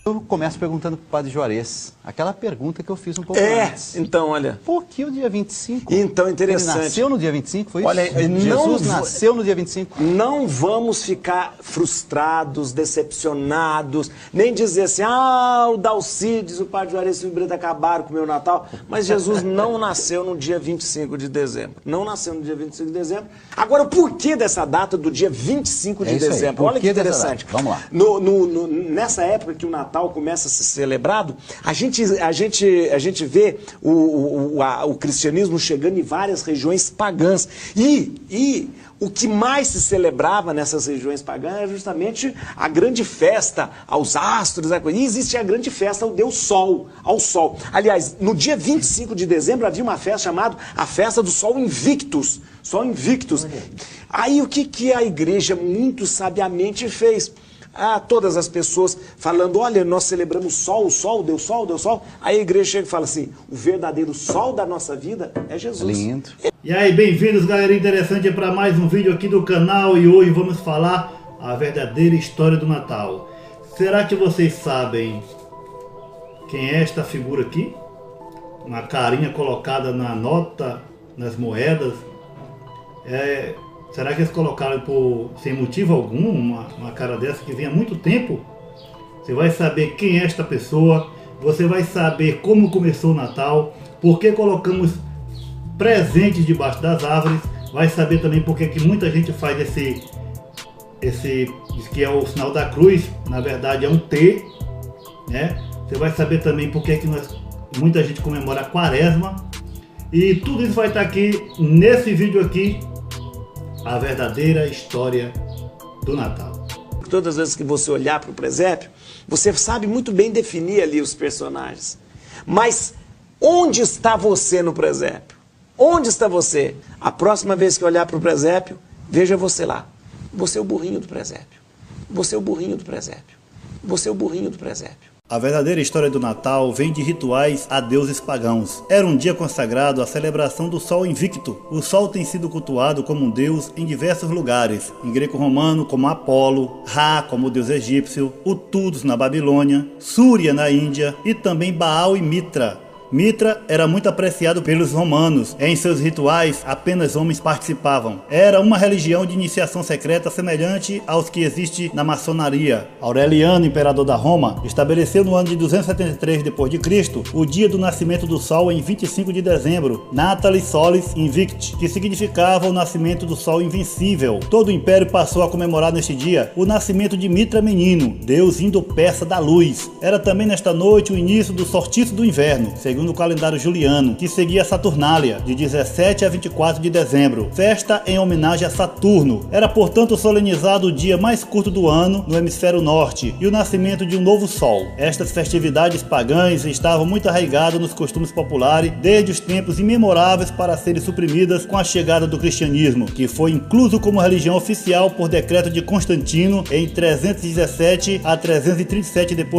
Eu começo perguntando para o Padre Juarez, aquela pergunta que eu fiz um pouco antes. Então, olha... Por que o dia 25? Então, interessante. Ele nasceu no dia 25, foi isso? Olha, Jesus nasceu no dia 25. Não vamos ficar frustrados, decepcionados, nem dizer assim, o Dalcides, o Padre Juarez e o Brito acabaram com o meu Natal, mas Jesus não nasceu no dia 25 de dezembro. Não nasceu no dia 25 de dezembro. Agora, o porquê dessa data do dia 25 de dezembro? Olha que interessante. Vamos lá. Nessa época que o Natal começa a ser celebrado, a gente vê o cristianismo chegando em várias regiões pagãs. E o que mais se celebrava nessas regiões pagãs era justamente a grande festa aos astros. E existia a grande festa ao Deus Sol, ao Sol. Aliás, no dia 25 de dezembro havia uma festa chamada a Festa do Sol Invictus. Sol Invictus. Aí o que a igreja muito sabiamente fez? Todas as pessoas falando, olha, nós celebramos o Sol, Deus Sol, Deus Sol. Aí a igreja chega e fala assim, o verdadeiro Sol da nossa vida é Jesus. Lindo. E aí, bem-vindos, galera interessante, para mais um vídeo aqui do canal. E hoje vamos falar a verdadeira história do Natal. Será que vocês sabem quem é esta figura aqui? Uma carinha colocada na nota, nas moedas. Será que eles colocaram sem motivo algum, uma cara dessa que vem há muito tempo? Você vai saber quem é esta pessoa, você vai saber como começou o Natal, por que colocamos presentes debaixo das árvores, vai saber também por que muita gente faz esse diz que é o sinal da cruz, na verdade é um T, né? Você vai saber também por que muita gente comemora a Quaresma, e tudo isso vai estar aqui nesse vídeo aqui. A verdadeira história do Natal. Todas as vezes que você olhar para o presépio, você sabe muito bem definir ali os personagens. Mas onde está você no presépio? Onde está você? A próxima vez que olhar para o presépio, veja você lá. Você é o burrinho do presépio. Você é o burrinho do presépio. Você é o burrinho do presépio. A verdadeira história do Natal vem de rituais a deuses pagãos. Era um dia consagrado à celebração do Sol Invicto. O Sol tem sido cultuado como um deus em diversos lugares. Em greco-romano como Apolo, Ra como o deus egípcio, Utudos na Babilônia, Súria na Índia e também Baal e Mitra. Mitra era muito apreciado pelos romanos. Em seus rituais, apenas homens participavam. Era uma religião de iniciação secreta semelhante aos que existe na maçonaria. Aureliano, imperador da Roma, estabeleceu no ano de 273 d.C. o dia do nascimento do Sol em 25 de dezembro, Natalis Solis Invicti, que significava o nascimento do Sol invencível. Todo o império passou a comemorar neste dia o nascimento de Mitra Menino, deus indo-persa da luz. Era também nesta noite o início do solstício do inverno, segundo o calendário juliano, que seguia a Saturnália, de 17 a 24 de dezembro, festa em homenagem a Saturno. Era, portanto, solenizado o dia mais curto do ano no hemisfério norte e o nascimento de um novo sol. Estas festividades pagãs estavam muito arraigadas nos costumes populares desde os tempos imemoráveis para serem suprimidas com a chegada do cristianismo, que foi incluso como religião oficial por decreto de Constantino em 317 a 337 d.C.,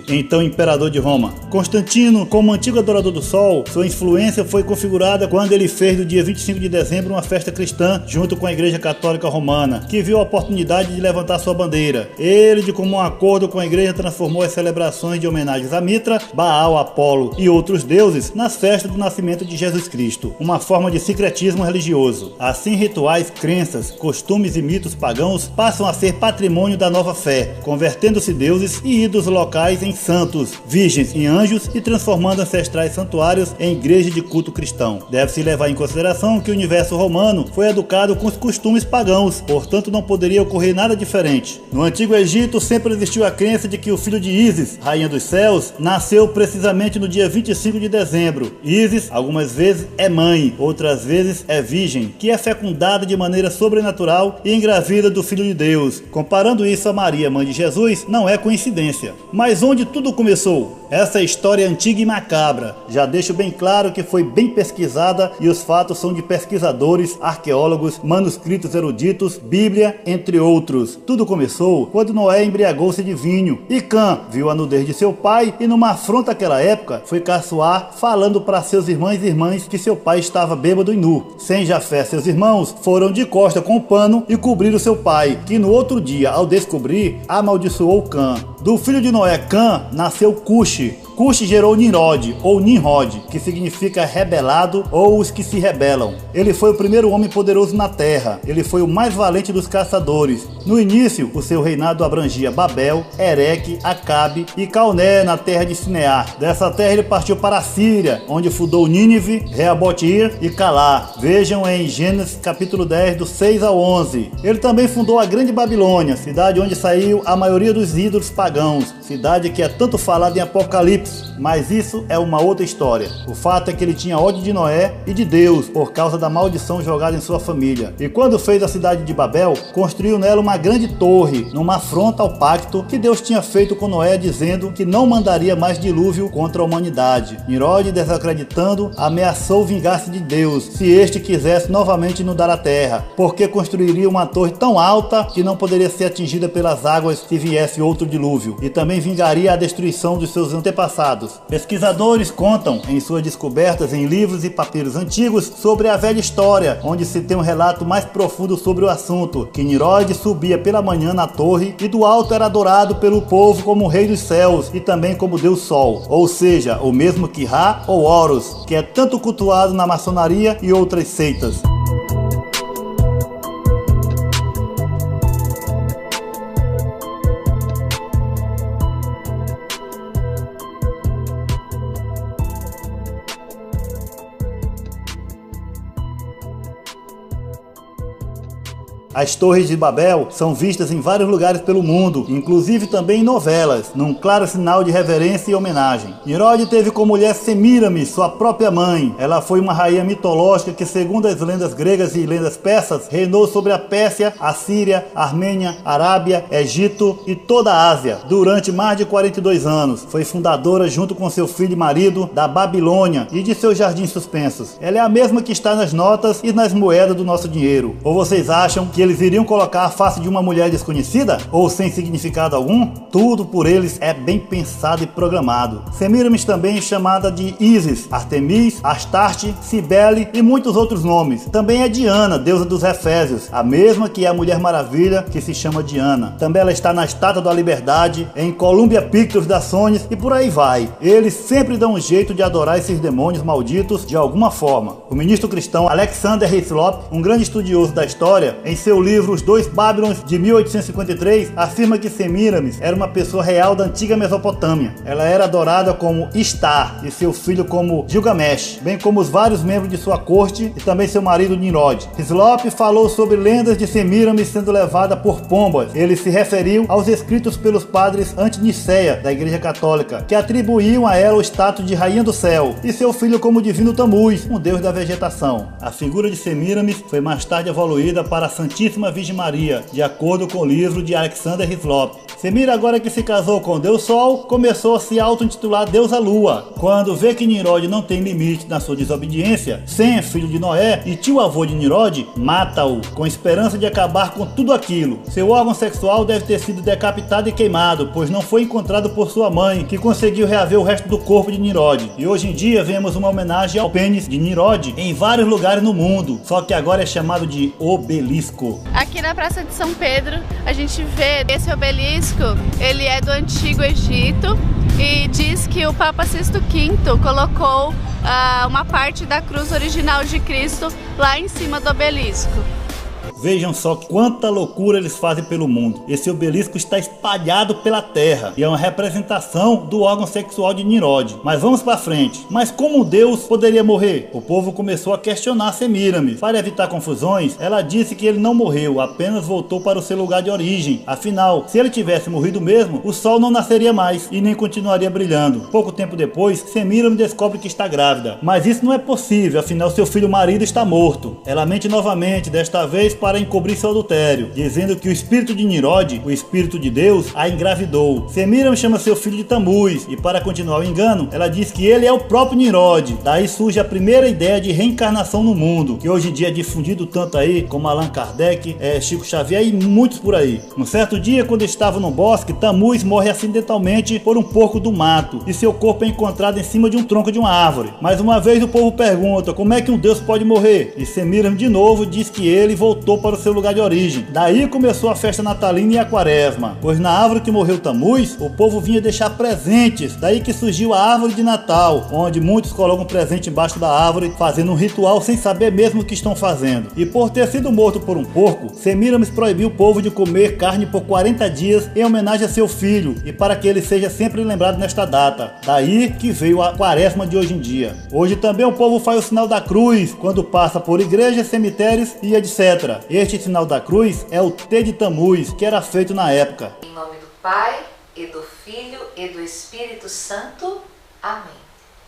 então imperador de Roma. Constantino, como antigo adorador do sol, sua influência foi configurada quando ele fez do dia 25 de dezembro uma festa cristã junto com a Igreja Católica Romana, que viu a oportunidade de levantar sua bandeira. Ele, de comum acordo com a Igreja, transformou as celebrações de homenagens a Mitra, Baal, Apolo e outros deuses nas festas do nascimento de Jesus Cristo, uma forma de sincretismo religioso. Assim, rituais, crenças, costumes e mitos pagãos passam a ser patrimônio da nova fé, convertendo-se deuses e ídolos locais em santos, virgens e anjos e transformando ancestrais santuários em igreja de culto cristão. Deve-se levar em consideração que o universo romano foi educado com os costumes pagãos, portanto não poderia ocorrer nada diferente. No Antigo Egito sempre existiu a crença de que o filho de Ísis, rainha dos céus, nasceu precisamente no dia 25 de dezembro. Ísis, algumas vezes, é mãe, outras vezes é virgem, que é fecundada de maneira sobrenatural e engravida do Filho de Deus. Comparando isso a Maria, mãe de Jesus, não é coincidência. Mas onde tudo começou? Essa história é antiga e macabra. macabra. Já deixo bem claro que foi bem pesquisada e os fatos são de pesquisadores, arqueólogos, manuscritos eruditos, Bíblia, entre outros. Tudo começou quando Noé embriagou-se de vinho e Cã viu a nudez de seu pai e numa afronta àquela época foi caçoar falando para seus irmãos e irmãs que seu pai estava bêbado e nu. Sem Jafé, seus irmãos foram de costa com o pano e cobriram seu pai, que no outro dia, ao descobrir, amaldiçoou Cã. Do filho de Noé, Cã, nasceu Cuxi. Cuxi gerou Nimrod, ou Nimrod, que significa rebelado ou os que se rebelam. Ele foi o primeiro homem poderoso na terra. Ele foi o mais valente dos caçadores. No início, o seu reinado abrangia Babel, Ereque, Acabe e Calné, na terra de Sinear. Dessa terra ele partiu para a Síria, onde fundou Nínive, Reabotir e Calá. Vejam em Gênesis capítulo 10, do 6 ao 11. Ele também fundou a Grande Babilônia, cidade onde saiu a maioria dos ídolos pagãos. Cidade que é tanto falada em Apocalipse. Mas isso é uma outra história. O fato é que ele tinha ódio de Noé e de Deus por causa da maldição jogada em sua família. E quando fez a cidade de Babel, construiu nela uma grande torre, numa afronta ao pacto que Deus tinha feito com Noé, dizendo que não mandaria mais dilúvio contra a humanidade. Nimrod, desacreditando, ameaçou vingar-se de Deus se este quisesse novamente inundar a terra, porque construiria uma torre tão alta que não poderia ser atingida pelas águas se viesse outro dilúvio, e também vingaria a destruição dos seus antepassados. Pesquisadores contam em suas descobertas em livros e papiros antigos sobre a velha história, onde se tem um relato mais profundo sobre o assunto, que Nimrod subia pela manhã na torre e do alto era adorado pelo povo como o rei dos céus e também como Deus Sol, ou seja, o mesmo que Ra ou Horus, que é tanto cultuado na maçonaria e outras seitas. As torres de Babel são vistas em vários lugares pelo mundo, inclusive também em novelas, num claro sinal de reverência e homenagem. Nimrod teve como mulher Semíramis, sua própria mãe. Ela foi uma rainha mitológica que, segundo as lendas gregas e lendas persas, reinou sobre a Pérsia, a Síria, a Armênia, Arábia, Egito e toda a Ásia durante mais de 42 anos. Foi fundadora, junto com seu filho e marido, da Babilônia e de seus jardins suspensos. Ela é a mesma que está nas notas e nas moedas do nosso dinheiro. Ou vocês acham que eles iriam colocar a face de uma mulher desconhecida? Ou sem significado algum? Tudo por eles é bem pensado e programado. Semíramis também é chamada de Ísis, Artemis, Astarte, Cibele e muitos outros nomes. Também é Diana, deusa dos Efésios, a mesma que é a Mulher Maravilha, que se chama Diana. Também ela está na Estátua da Liberdade, em Columbia Pictures da Sony e por aí vai. Eles sempre dão um jeito de adorar esses demônios malditos de alguma forma. O ministro cristão Alexander Hislop, um grande estudioso da história, em seu livro Os Dois Babylons, de 1853, afirma que Semíramis era uma pessoa real da antiga Mesopotâmia. Ela era adorada como Istar e seu filho como Gilgamesh, bem como os vários membros de sua corte e também seu marido Nimrod. Hislop falou sobre lendas de Semíramis sendo levada por pombas. Ele se referiu aos escritos pelos padres anti-Nicéia da Igreja Católica, que atribuíam a ela o status de Rainha do Céu, e seu filho como Divino Tamuz, um deus da vegetação. A figura de Semíramis foi mais tarde evoluída para a Santíssima Virgem Maria, de acordo com o livro de Alexander Hislop. Semira, agora que se casou com Deus Sol, começou a se auto-intitular Deusa Lua. Quando vê que Nimrod não tem limite na sua desobediência, Sem, filho de Noé e tio-avô de Nimrod, mata-o, com esperança de acabar com tudo aquilo. Seu órgão sexual deve ter sido decapitado e queimado, pois não foi encontrado por sua mãe, que conseguiu reaver o resto do corpo de Nimrod. E hoje em dia vemos uma homenagem ao pênis de Nimrod em vários lugares no mundo, só que agora é chamado de obelisco. Aqui na Praça de São Pedro a gente vê esse obelisco, ele é do Antigo Egito e diz que o Papa Sisto V colocou uma parte da cruz original de Cristo lá em cima do obelisco. Vejam só quanta loucura eles fazem pelo mundo. Esse obelisco está espalhado pela terra e é uma representação do órgão sexual de Nimrod. Mas vamos para frente. Mas como Deus poderia morrer? O povo começou a questionar Semíramis. Para evitar confusões, ela disse que ele não morreu, apenas voltou para o seu lugar de origem. Afinal, se ele tivesse morrido mesmo, o sol não nasceria mais e nem continuaria brilhando. Pouco tempo depois, Semíramis descobre que está grávida. Mas isso não é possível, afinal seu filho marido está morto. Ela mente novamente, desta vez para encobrir seu adultério, dizendo que o espírito de Nimrod, o espírito de Deus, a engravidou. Semiramis chama seu filho de Tamuz, e para continuar o engano, ela diz que ele é o próprio Nimrod. Daí surge a primeira ideia de reencarnação no mundo, que hoje em dia é difundido tanto aí como Allan Kardec, Chico Xavier e muitos por aí. Um certo dia, quando estava no bosque, Tamuz morre acidentalmente por um porco do mato, e seu corpo é encontrado em cima de um tronco de uma árvore. Mais uma vez o povo pergunta como é que um deus pode morrer, e Semiramis de novo diz que ele voltou para o seu lugar de origem. Daí começou a festa natalina e a quaresma, pois na árvore que morreu Tamuz, o povo vinha deixar presentes. Daí que surgiu a árvore de Natal, onde muitos colocam presente embaixo da árvore, fazendo um ritual sem saber mesmo o que estão fazendo. E por ter sido morto por um porco, Semiramis proibiu o povo de comer carne por 40 dias em homenagem a seu filho, e para que ele seja sempre lembrado nesta data. Daí que veio a quaresma de hoje em dia. Hoje também o povo faz o sinal da cruz, quando passa por igrejas, cemitérios e etc. Este sinal da cruz é o T de Tamuz, que era feito na época. Em nome do Pai, e do Filho, e do Espírito Santo. Amém.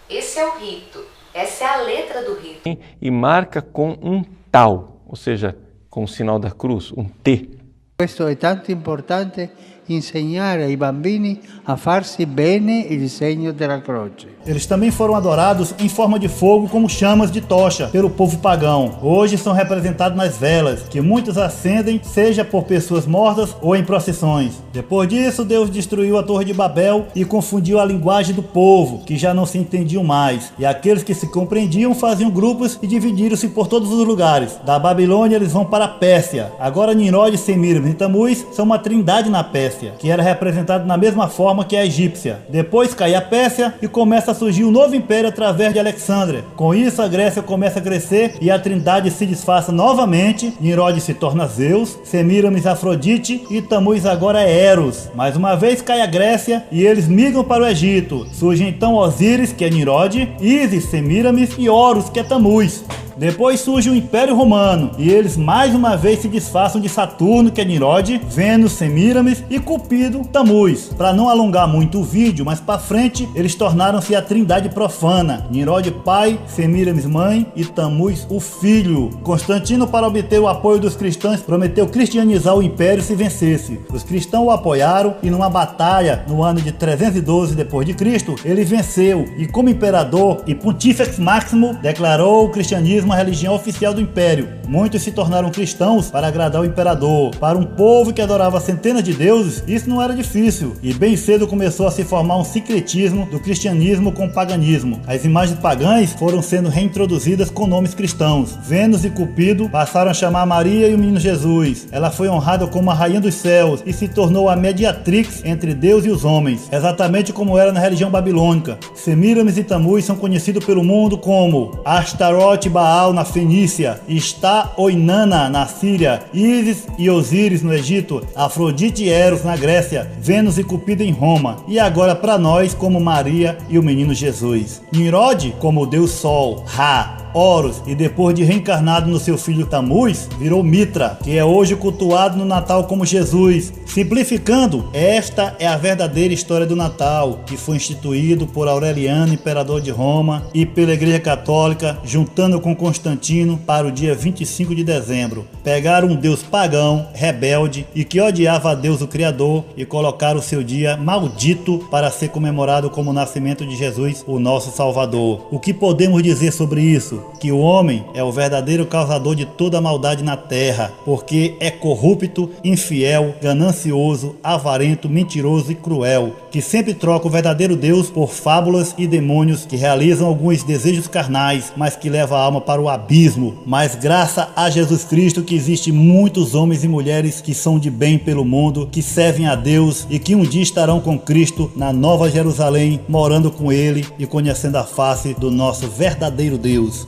Esse é o rito, essa é a letra do rito. E marca com um tal, ou seja, com o sinal da cruz, um T. Questo è tanto importante insegnare ai bambini a farsi bene il segno della croce. Eles também foram adorados em forma de fogo como chamas de tocha pelo povo pagão. Hoje são representados nas velas, que muitos acendem, seja por pessoas mortas ou em procissões. Depois disso, Deus destruiu a Torre de Babel e confundiu a linguagem do povo, que já não se entendiam mais. E aqueles que se compreendiam faziam grupos e dividiram-se por todos os lugares. Da Babilônia eles vão para a Pérsia. Agora Nimrod, Semiramis e Tamuz são uma trindade na Pérsia, que era representado na mesma forma que a egípcia. Depois cai a Pérsia e começa a surgir um novo império através de Alexandre. Com isso a Grécia começa a crescer e a trindade se disfarça novamente. Nimrod se torna Zeus, Semiramis Afrodite e Tamuz agora é Eros. Mais uma vez cai a Grécia e eles migram para o Egito. Surge então Osíris, que é Nimrod, Ísis, Semiramis e Horus, que é Tamuz. Depois surge o Império Romano e eles mais uma vez se disfarçam de Saturno, que é Nimrod, Vênus, Semiramis e Cupido, Tamuz. Para não alongar muito o vídeo, mais para frente eles tornaram-se a trindade profana: Nimrod pai, Semiramis mãe e Tamuz o filho. Constantino, para obter o apoio dos cristãos, prometeu cristianizar o império se vencesse. Os cristãos o apoiaram e numa batalha no ano de 312 d.C., ele venceu e como imperador e Pontífex Máximo declarou o cristianismo a religião oficial do império. Muitos se tornaram cristãos para agradar o imperador. Para um povo que adorava centenas de deuses, isso não era difícil, e bem cedo começou a se formar um sincretismo do cristianismo com o paganismo. As imagens pagãs foram sendo reintroduzidas com nomes cristãos. Vênus e Cupido passaram a chamar Maria e o menino Jesus. Ela foi honrada como a rainha dos céus e se tornou a mediatrix entre Deus e os homens, exatamente como era na religião babilônica. Semiramis e Tamuz são conhecidos pelo mundo como Astarote Baal na Fenícia, Sta Oinana na Síria, Ísis e Osíris no Egito, Afrodite e Eros na Grécia, Vênus e Cupido em Roma, e agora para nós como Maria e o menino Jesus. Nimrod como o deus Sol, Ra, Horus, e depois de reencarnado no seu filho Tamuz, virou Mitra, que é hoje cultuado no Natal como Jesus. Simplificando, esta é a verdadeira história do Natal, que foi instituído por Aureliano, imperador de Roma, e pela Igreja Católica, juntando com Constantino para o dia 25 de dezembro. Pegaram um deus pagão, rebelde, e que odiava a Deus o Criador, e colocaram o seu dia maldito para ser comemorado como o nascimento de Jesus, o nosso Salvador. O que podemos dizer sobre isso? Que o homem é o verdadeiro causador de toda a maldade na terra, porque é corrupto, infiel, ganancioso, avarento, mentiroso e cruel, que sempre troca o verdadeiro Deus por fábulas e demônios que realizam alguns desejos carnais, mas que levam a alma para o abismo. Mas graças a Jesus Cristo que existem muitos homens e mulheres que são de bem pelo mundo, que servem a Deus e que um dia estarão com Cristo na Nova Jerusalém, morando com Ele e conhecendo a face do nosso verdadeiro Deus.